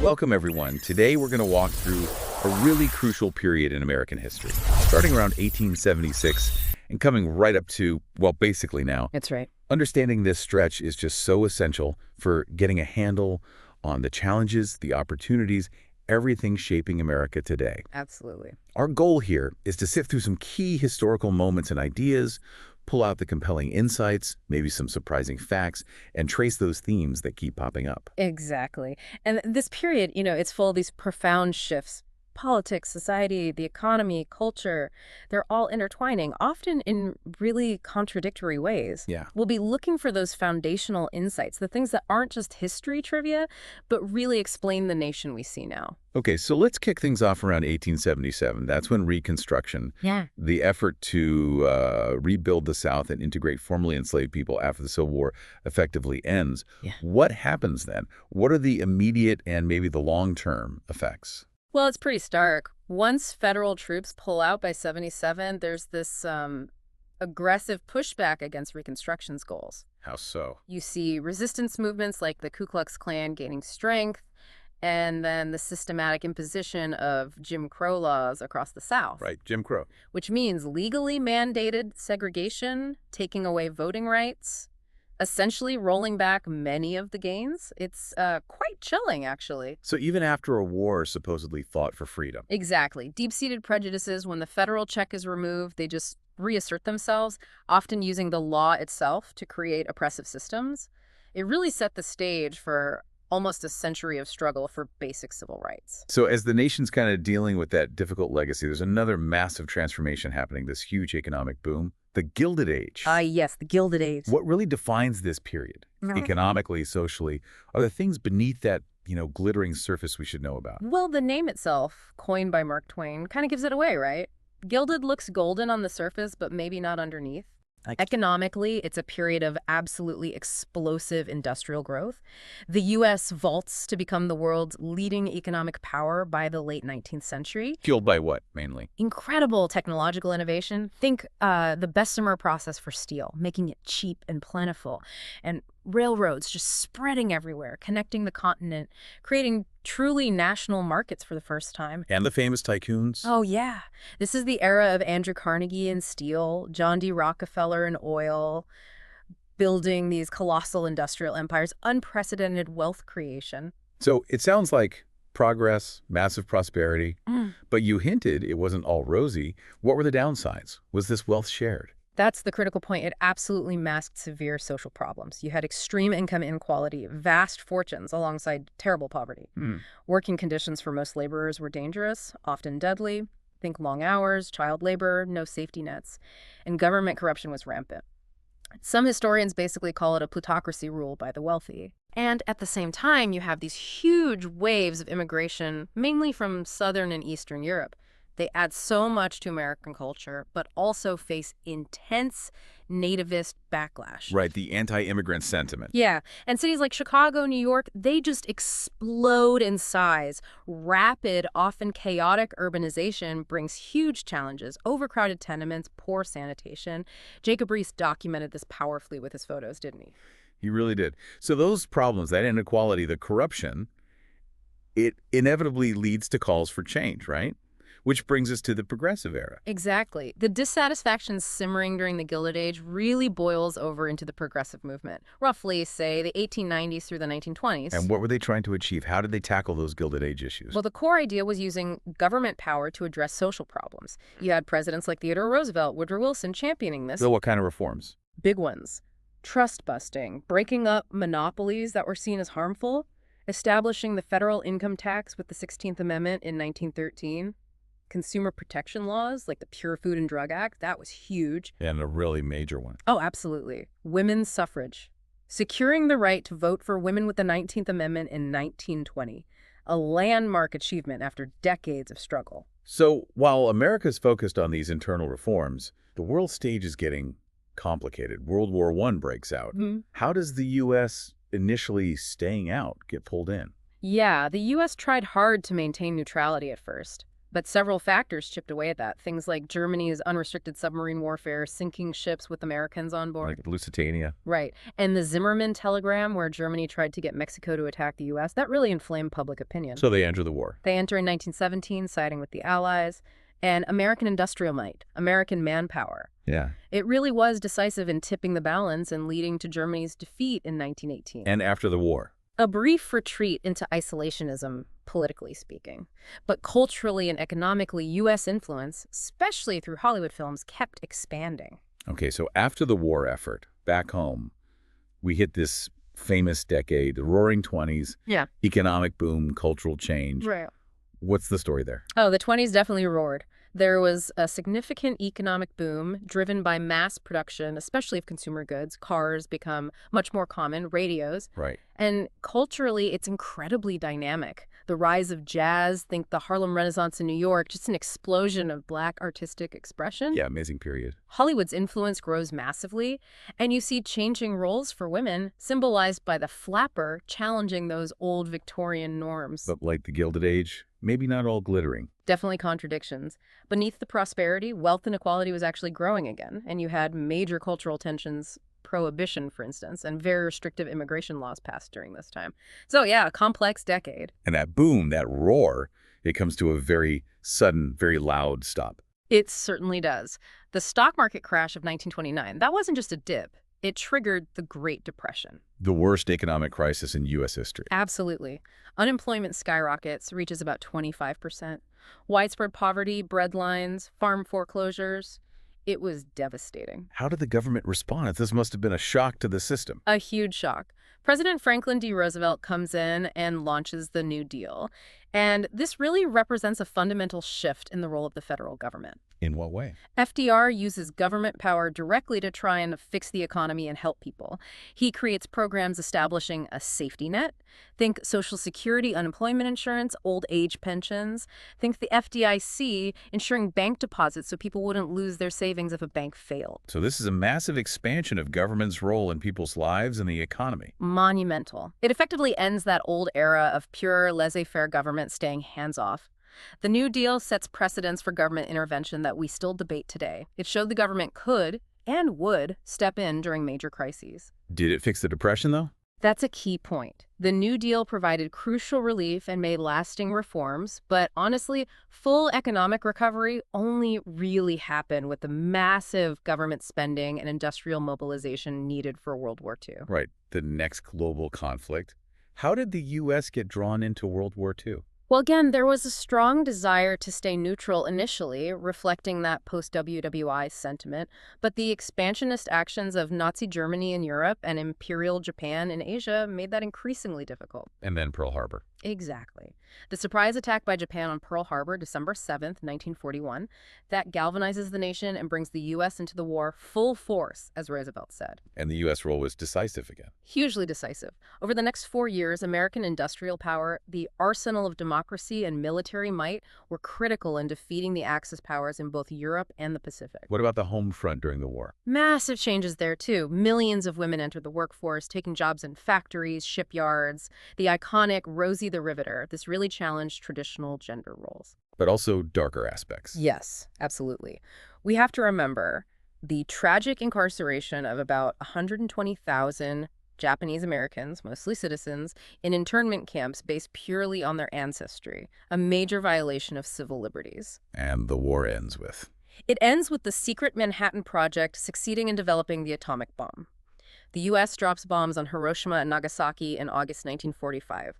Welcome, everyone. Today, we're going to walk through a really crucial period in American history, starting around 1876 and coming right up to, well, basically now. That's right. Understanding this stretch is just so essential for getting a handle on the challenges, the opportunities, everything shaping America today. Absolutely. Our goal here is to sift through some key historical moments and ideas, pull out the compelling insights, maybe some surprising facts, and trace those themes that keep popping up. Exactly. And this period, it's full of these profound shifts. Politics, society, the economy, culture, they're all intertwining, often in really contradictory ways. Yeah. We'll be looking for those foundational insights, the things that aren't just history trivia, but really explain the nation we see now. Okay, so let's kick things off around 1877. That's when Reconstruction, the effort to rebuild the South and integrate formerly enslaved people after the Civil War, effectively ends. Yeah. What happens then? What are the immediate and maybe the long-term effects? Well, it's pretty stark. Once federal troops pull out by 77, there's this aggressive pushback against Reconstruction's goals. How so? You see resistance movements like the Ku Klux Klan gaining strength, and then the systematic imposition of Jim Crow laws across the South. Right, Jim Crow. Which means legally mandated segregation, taking away voting rights, essentially rolling back many of the gains. It's quite chilling, actually. So even after a war supposedly fought for freedom. Exactly. Deep-seated prejudices, when the federal check is removed, they just reassert themselves, often using the law itself to create oppressive systems. It really set the stage for almost a century of struggle for basic civil rights. So as the nation's kind of dealing with that difficult legacy, there's another massive transformation happening, this huge economic boom. The Gilded Age. Yes, the Gilded Age. What really defines this period, economically, socially, are the things beneath that, glittering surface we should know about? Well, the name itself, coined by Mark Twain, kind of gives it away, right? Gilded looks golden on the surface, but maybe not underneath. Economically, it's a period of absolutely explosive industrial growth. The U.S. vaults to become the world's leading economic power by the late 19th century. Fueled by what, mainly? Incredible technological innovation. Think the Bessemer process for steel, making it cheap and plentiful. And railroads just spreading everywhere, connecting the continent, creating truly national markets for the first time. And the famous tycoons. Oh, yeah. This is the era of Andrew Carnegie in steel, John D. Rockefeller in oil, building these colossal industrial empires, unprecedented wealth creation. So it sounds like progress, massive prosperity, but you hinted it wasn't all rosy. What were the downsides? Was this wealth shared? That's the critical point. It absolutely masked severe social problems. You had extreme income inequality, vast fortunes alongside terrible poverty. Working conditions for most laborers were dangerous, often deadly. Think long hours, child labor, no safety nets. And government corruption was rampant. Some historians basically call it a plutocracy ruled by the wealthy. And at the same time, you have these huge waves of immigration, mainly from Southern and Eastern Europe. They add so much to American culture, but also face intense nativist backlash. Right, the anti-immigrant sentiment. Yeah, and cities like Chicago, New York, they just explode in size. Rapid, often chaotic urbanization brings huge challenges. Overcrowded tenements, poor sanitation. Jacob Riis documented this powerfully with his photos, didn't he? He really did. So those problems, that inequality, the corruption, it inevitably leads to calls for change, right? Which brings us to the Progressive Era. Exactly. The dissatisfaction simmering during the Gilded Age really boils over into the Progressive movement, roughly, say, the 1890s through the 1920s. And what were they trying to achieve? How did they tackle those Gilded Age issues? Well, the core idea was using government power to address social problems. You had presidents like Theodore Roosevelt, Woodrow Wilson championing this. So what kind of reforms? Big ones. Trust busting, breaking up monopolies that were seen as harmful, establishing the federal income tax with the 16th Amendment in 1913. Consumer protection laws, like the Pure Food and Drug Act, that was huge. And a really major one. Oh, absolutely. Women's suffrage. Securing the right to vote for women with the 19th Amendment in 1920. A landmark achievement after decades of struggle. So while America's focused on these internal reforms, the world stage is getting complicated. World War I breaks out. How does the U.S. initially staying out get pulled in? Yeah, the U.S. tried hard to maintain neutrality at first. But several factors chipped away at that. Things like Germany's unrestricted submarine warfare, sinking ships with Americans on board. Like Lusitania. Right. And the Zimmerman telegram, where Germany tried to get Mexico to attack the U.S., that really inflamed public opinion. So they enter the war. They enter in 1917, siding with the Allies. And American industrial might, American manpower. Yeah. It really was decisive in tipping the balance and leading to Germany's defeat in 1918. And after the war. A brief retreat into isolationism, politically speaking. But culturally and economically, U.S. influence, especially through Hollywood films, kept expanding. Okay, so after the war effort, back home, we hit this famous decade, the Roaring 20s. Yeah. Economic boom, cultural change. Right. What's the story there? Oh, the 20s definitely roared. There was a significant economic boom driven by mass production, especially of consumer goods. Cars become much more common, radios. Right. And culturally, it's incredibly dynamic. The rise of jazz, think the Harlem Renaissance in New York, just an explosion of Black artistic expression. Yeah, amazing period. Hollywood's influence grows massively, and you see changing roles for women, symbolized by the flapper challenging those old Victorian norms. But like the Gilded Age, maybe not all glittering. Definitely contradictions. Beneath the prosperity, wealth inequality was actually growing again, and you had major cultural tensions, prohibition, for instance, and very restrictive immigration laws passed during this time. So yeah, a complex decade. And that boom, that roar, it comes to a very sudden, very loud stop. It certainly does. The stock market crash of 1929, that wasn't just a dip. It triggered the Great Depression. The worst economic crisis in U.S. history. Absolutely. Unemployment skyrockets, reaches about 25%. Widespread poverty, breadlines, farm foreclosures. It was devastating. How did the government respond? This must have been a shock to the system. A huge shock. President Franklin D. Roosevelt comes in and launches the New Deal. And this really represents a fundamental shift in the role of the federal government. In what way? FDR uses government power directly to try and fix the economy and help people. He creates programs establishing a safety net. Think Social Security, unemployment insurance, old age pensions. Think the FDIC ensuring bank deposits so people wouldn't lose their savings if a bank failed. So this is a massive expansion of government's role in people's lives and the economy. Monumental. It effectively ends that old era of pure laissez-faire government staying hands-off. The New Deal sets precedents for government intervention that we still debate today. It showed the government could and would step in during major crises. Did it fix the Depression, though? That's a key point. The New Deal provided crucial relief and made lasting reforms, but honestly, full economic recovery only really happened with the massive government spending and industrial mobilization needed for World War II. Right, the next global conflict. How did the U.S. get drawn into World War II? Well, again, there was a strong desire to stay neutral initially, reflecting that post-WWI sentiment, but the expansionist actions of Nazi Germany in Europe and Imperial Japan in Asia made that increasingly difficult. And then Pearl Harbor. Exactly. The surprise attack by Japan on Pearl Harbor, December 7th, 1941, that galvanizes the nation and brings the U.S. into the war full force, as Roosevelt said. And the U.S. role was decisive again. Hugely decisive. Over the next 4 years, American industrial power, the arsenal of democracy and military might were critical in defeating the Axis powers in both Europe and the Pacific. What about the home front during the war? Massive changes there, too. Millions of women entered the workforce, taking jobs in factories, shipyards. The iconic Rosie the Riveter, this really challenged traditional gender roles. But also darker aspects. Yes, absolutely. We have to remember the tragic incarceration of about 120,000 Japanese Americans, mostly citizens, in internment camps based purely on their ancestry, a major violation of civil liberties. And the war ends with? It ends with the secret Manhattan Project succeeding in developing the atomic bomb. The U.S. drops bombs on Hiroshima and Nagasaki in August 1945.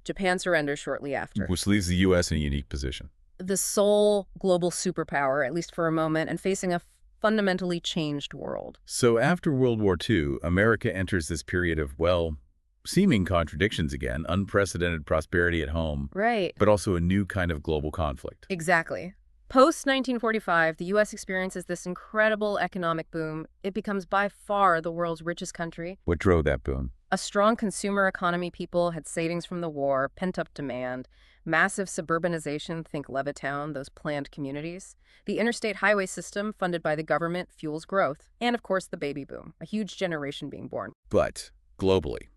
Japan surrenders shortly after. Which leaves the U.S. in a unique position. The sole global superpower, at least for a moment, and facing a fundamentally changed world. So after World War II, America enters this period of, well, seeming contradictions again, unprecedented prosperity at home. Right. But also a new kind of global conflict. Exactly. Post-1945, the U.S. experiences this incredible economic boom. It becomes by far the world's richest country. What drove that boom? A strong consumer economy. People had savings from the war, pent-up demand, massive suburbanization, think Levittown, those planned communities. The interstate highway system, funded by the government, fuels growth. And, of course, the baby boom, a huge generation being born. But, globally,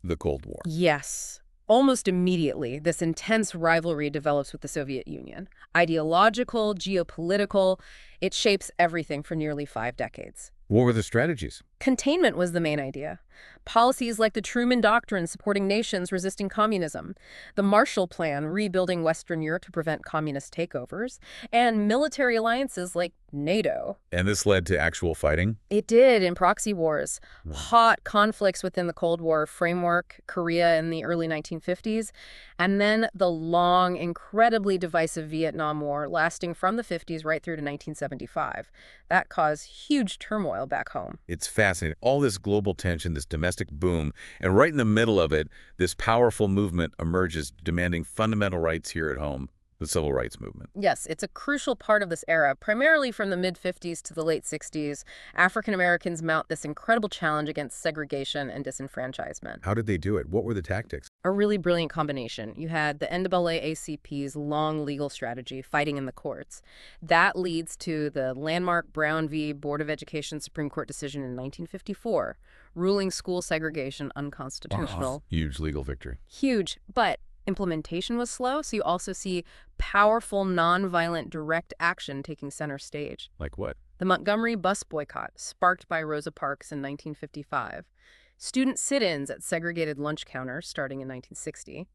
the Cold War. Yes. Almost immediately, this intense rivalry develops with the Soviet Union. Ideological, geopolitical, it shapes everything for nearly 5 decades. What were the strategies? Containment was the main idea. Policies like the Truman Doctrine supporting nations resisting communism, the Marshall Plan rebuilding Western Europe to prevent communist takeovers, and military alliances like NATO. And this led to actual fighting? It did in proxy wars, hot conflicts within the Cold War framework, Korea in the early 1950s, and then the long, incredibly divisive Vietnam War lasting from the 50s right through to 1975. That caused huge turmoil back home. It's fascinating. All this global tension, this domestic boom, and right in the middle of it, this powerful movement emerges demanding fundamental rights here at home, the civil rights movement. Yes, it's a crucial part of this era. Primarily from the mid-50s to the late 60s, African Americans mount this incredible challenge against segregation and disenfranchisement. How did they do it? What were the tactics? A really brilliant combination. You had the NAACP's long legal strategy, fighting in the courts. That leads to the landmark Brown v. Board of Education Supreme Court decision in 1954, ruling school segregation unconstitutional. Wow. Huge legal victory. Huge, but implementation was slow, so you also see powerful, nonviolent, direct action taking center stage. Like what? The Montgomery bus boycott, sparked by Rosa Parks in 1955. Student sit-ins at segregated lunch counters starting in 1960.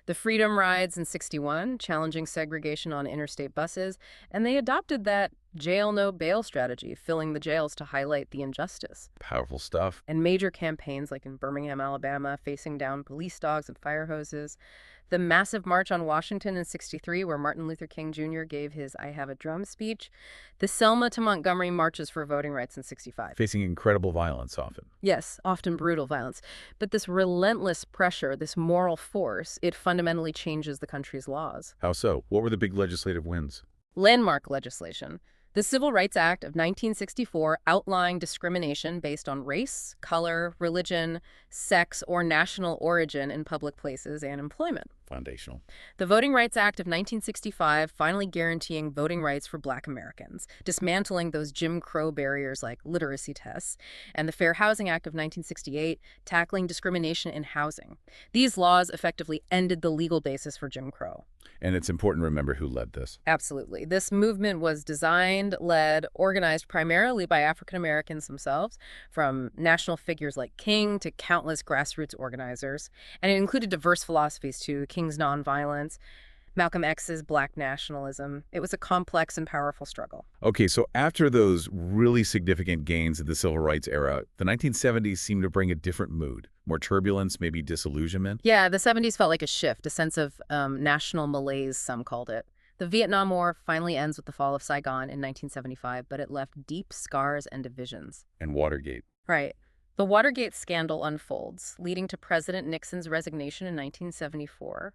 The Freedom Rides in 61, challenging segregation on interstate buses. And they adopted that jail no bail strategy, filling the jails to highlight the injustice. Powerful stuff. And major campaigns like in Birmingham, Alabama, facing down police dogs and fire hoses. The massive March on Washington in 63, where Martin Luther King Jr. gave his I Have a Drum speech. The Selma to Montgomery marches for voting rights in 65. Facing incredible violence often. Yes, often brutal violence. But this relentless pressure, this moral force, it fundamentally changes the country's laws. How so? What were the big legislative wins? Landmark legislation. The Civil Rights Act of 1964 outlined discrimination based on race, color, religion, sex, or national origin in public places and employment. Foundational. The Voting Rights Act of 1965 finally guaranteeing voting rights for Black Americans, dismantling those Jim Crow barriers like literacy tests, and the Fair Housing Act of 1968 tackling discrimination in housing. These laws effectively ended the legal basis for Jim Crow. And it's important to remember who led this. Absolutely. This movement was designed, led, organized primarily by African Americans themselves, from national figures like King to countless grassroots organizers. And it included diverse philosophies too, King's nonviolence, Malcolm X's Black nationalism. It was a complex and powerful struggle. Okay, so after those really significant gains of the civil rights era, the 1970s seemed to bring a different mood. More turbulence, maybe disillusionment? Yeah, the 70s felt like a shift, a sense of national malaise, some called it. The Vietnam War finally ends with the fall of Saigon in 1975, but it left deep scars and divisions. And Watergate. Right. The Watergate scandal unfolds, leading to President Nixon's resignation in 1974.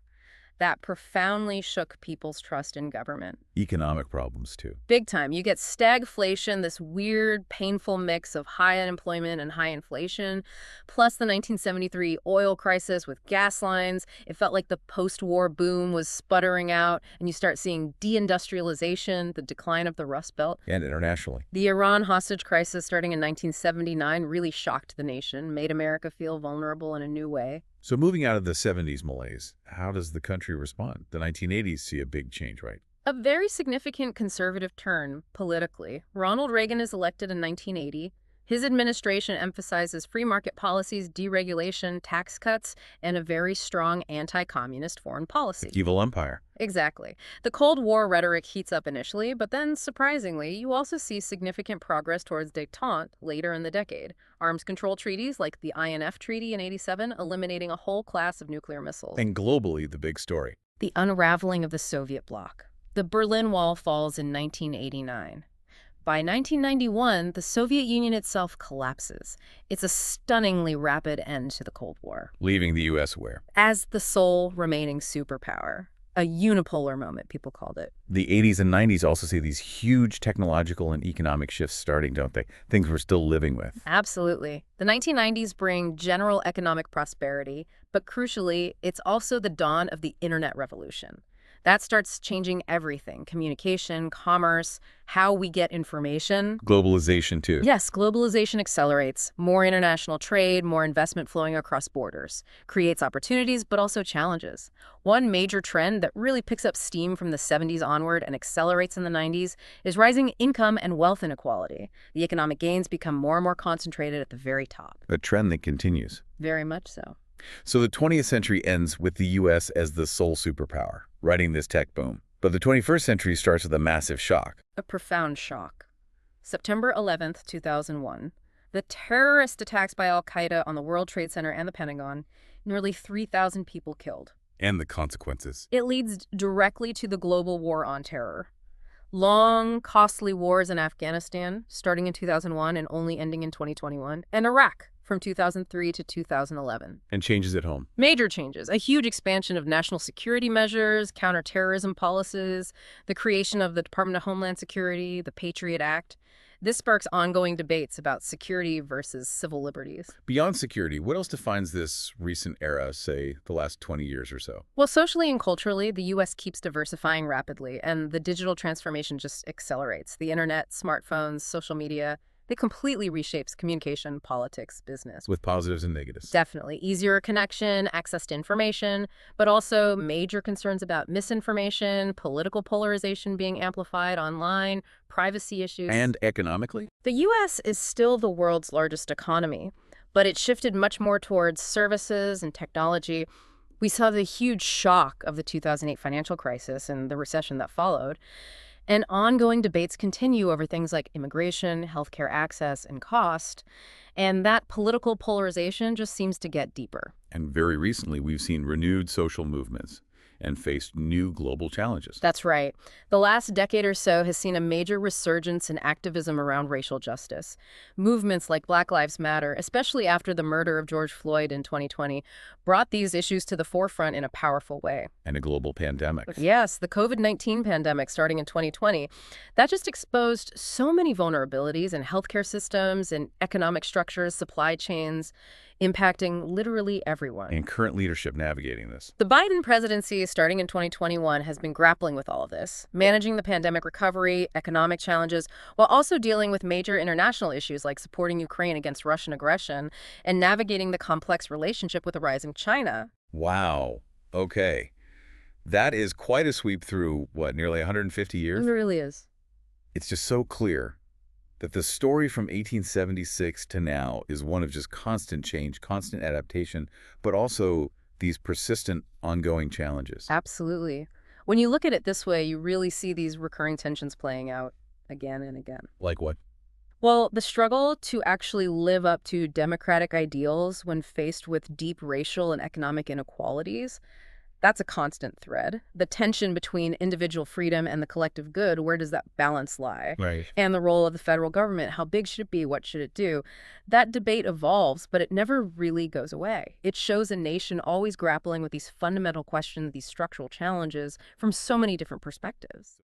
That profoundly shook people's trust in government. Economic problems, too. Big time. You get stagflation, this weird, painful mix of high unemployment and high inflation, plus the 1973 oil crisis with gas lines. It felt like the post-war boom was sputtering out, and you start seeing deindustrialization, the decline of the Rust Belt. And internationally. The Iran hostage crisis starting in 1979 really shocked the nation, made America feel vulnerable in a new way. So moving out of the 70s malaise, how does the country respond? The 1980s see a big change, right? A very significant conservative turn politically. Ronald Reagan is elected in 1980. His administration emphasizes free market policies, deregulation, tax cuts, and a very strong anti-communist foreign policy. The evil empire. Exactly. The Cold War rhetoric heats up initially, but then, surprisingly, you also see significant progress towards détente later in the decade. Arms control treaties like the INF Treaty in '87, eliminating a whole class of nuclear missiles. And globally, the big story. The unraveling of the Soviet bloc. The Berlin Wall falls in 1989. By 1991, the Soviet Union itself collapses. It's a stunningly rapid end to the Cold War. Leaving the U.S. where? As the sole remaining superpower. A unipolar moment, people called it. The 80s and 90s also see these huge technological and economic shifts starting, don't they? Things we're still living with. Absolutely. The 1990s bring general economic prosperity, but crucially, it's also the dawn of the internet revolution. That starts changing everything: communication, commerce, how we get information. Globalization, too. Yes, globalization accelerates. More international trade, more investment flowing across borders. Creates opportunities, but also challenges. One major trend that really picks up steam from the 70s onward and accelerates in the 90s is rising income and wealth inequality. The economic gains become more and more concentrated at the very top. A trend that continues. Very much so. So the 20th century ends with the U.S. as the sole superpower, riding this tech boom. But the 21st century starts with a massive shock. A profound shock. September 11th, 2001. The terrorist attacks by al-Qaeda on the World Trade Center and the Pentagon. Nearly 3,000 people killed. And the consequences. It leads directly to the global war on terror. Long, costly wars in Afghanistan, starting in 2001 and only ending in 2021, and Iraq from 2003 to 2011. And changes at home. Major changes: a huge expansion of national security measures, counterterrorism policies, the creation of the Department of Homeland Security, the Patriot Act. This sparks ongoing debates about security versus civil liberties. Beyond security, what else defines this recent era, say, the last 20 years or so? Well, socially and culturally, the U.S. keeps diversifying rapidly, and the digital transformation just accelerates. The internet, smartphones, social media, it completely reshapes communication, politics, business. With positives and negatives. Definitely. Easier connection, access to information, but also major concerns about misinformation, political polarization being amplified online, privacy issues. And economically? The U.S. is still the world's largest economy, but it shifted much more towards services and technology. We saw the huge shock of the 2008 financial crisis and the recession that followed. And ongoing debates continue over things like immigration, healthcare access, and cost. And that political polarization just seems to get deeper. And very recently, we've seen renewed social movements and faced new global challenges. That's right. The last decade or so has seen a major resurgence in activism around racial justice. Movements like Black Lives Matter, especially after the murder of George Floyd in 2020, brought these issues to the forefront in a powerful way. And a global pandemic. Yes, the COVID-19 pandemic starting in 2020, that just exposed so many vulnerabilities in healthcare systems and economic structures, supply chains, impacting literally everyone. And current leadership navigating this. The Biden presidency, starting in 2021, has been grappling with all of this, managing the pandemic recovery, economic challenges, while also dealing with major international issues like supporting Ukraine against Russian aggression and navigating the complex relationship with a rising China. Wow. Okay. That is quite a sweep through, what, nearly 150 years? It really is. It's just so clear that the story from 1876 to now is one of just constant change, constant adaptation, but also these persistent, ongoing challenges. Absolutely. When you look at it this way, you really see these recurring tensions playing out again and again. Like what? Well, the struggle to actually live up to democratic ideals when faced with deep racial and economic inequalities, that's a constant thread. The tension between individual freedom and the collective good, where does that balance lie? Right. And the role of the federal government, how big should it be? What should it do? That debate evolves, but it never really goes away. It shows a nation always grappling with these fundamental questions, these structural challenges from so many different perspectives.